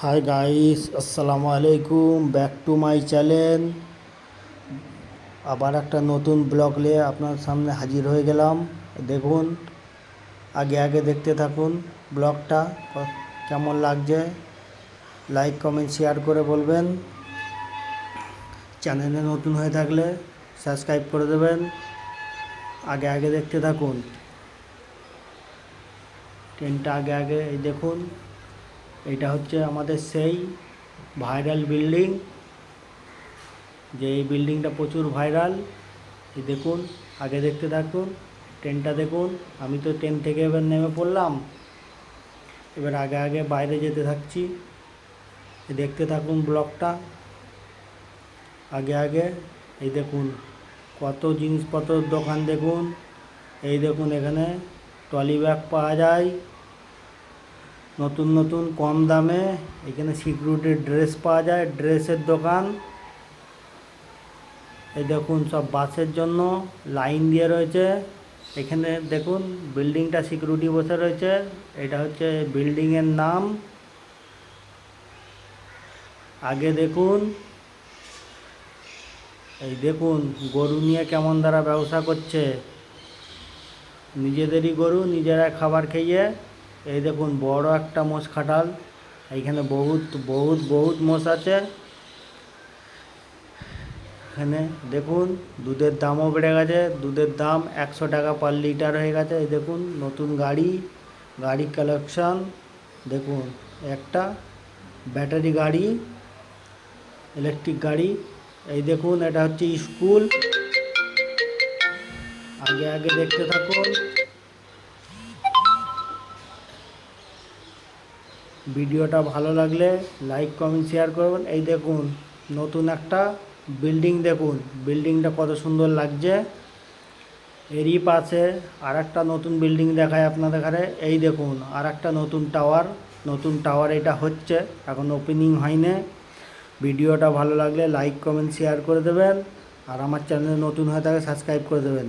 Hi guys, আসসালামু আলাইকুম, back to my channel. আবার একটা নতুন ব্লগ নিয়ে আপনার সামনে হাজির হয়ে গেলাম। দেখুন, আগে আগে দেখতে থাকুন ব্লগটা, কেমন লাগছে লাইক কমেন্ট শেয়ার করে বলবেন। চ্যানেলে নতুন হয়ে থাকলে সাবস্ক্রাইব করে দেবেন। আগে আগে দেখতে থাকুন, ট্রেনটা আগে আগে। এই দেখুন, এইটা হচ্ছে আমাদের সেই ভাইরাল বিল্ডিং, যে এই বিল্ডিংটা প্রচুর ভাইরাল। এই দেখুন, আগে দেখতে থাকুন, ট্রেনটা দেখুন। আমি তো ট্রেন থেকে এবার নেমে পড়লাম, এবার আগে আগে বাইরে যেতে থাকছি। দেখতে থাকুন ব্লগটা আগে আগে। এই দেখুন, কত জিনিসপত্রের দোকান দেখুন। এই দেখুন, এখানে ট্রলি ব্যাগ পাওয়া যায় নতুন নতুন কম দামে। এখানে সিকিউরিটির ড্রেস পাওয়া যায়, ড্রেসের দোকান। এই দেখুন, সব বাসের জন্য লাইন দিয়ে রয়েছে। এখানে দেখুন, বিল্ডিংটা সিকিউরিটি বসে রয়েছে। এটা হচ্ছে বিল্ডিংয়ের নাম। আগে দেখুন, এই দেখুন, গরু নিয়ে কেমন তারা ব্যবসা করছে। নিজেদেরই গরু, নিজেরা খাবার খেয়ে। এই দেখুন, বড় একটা মোষ খাটাল। এইখানে বহুত বহুত বহুত মোষ আছে। এখানে দেখুন, দুধের দামও বেড়ে গেছে। দুধের দাম 100 টাকা পার লিটার হয়ে গেছে। এই দেখুন, নতুন গাড়ি কালেকশন। দেখুন, একটা ব্যাটারি গাড়ি, ইলেকট্রিক গাড়ি। এই দেখুন, এটা হচ্ছে স্কুল। আগে আগে দেখতে থাকুন, ভিডিওটা ভালো লাগলে লাইক কমেন্ট শেয়ার করবেন। এই দেখুন, নতুন একটা বিল্ডিং, দেখুন বিল্ডিংটা কত সুন্দর লাগছে। এরই পাশে আর একটা নতুন বিল্ডিং দেখায় আপনাদের ঘরে। এই দেখুন, আর একটা নতুন টাওয়ার এটা হচ্ছে, এখন ওপেনিং হয়নি। ভিডিওটা ভালো লাগলে লাইক কমেন্ট শেয়ার করে দেবেন, আর আমার চ্যানেলে নতুন হয়ে থাকে সাবস্ক্রাইব করে দেবেন।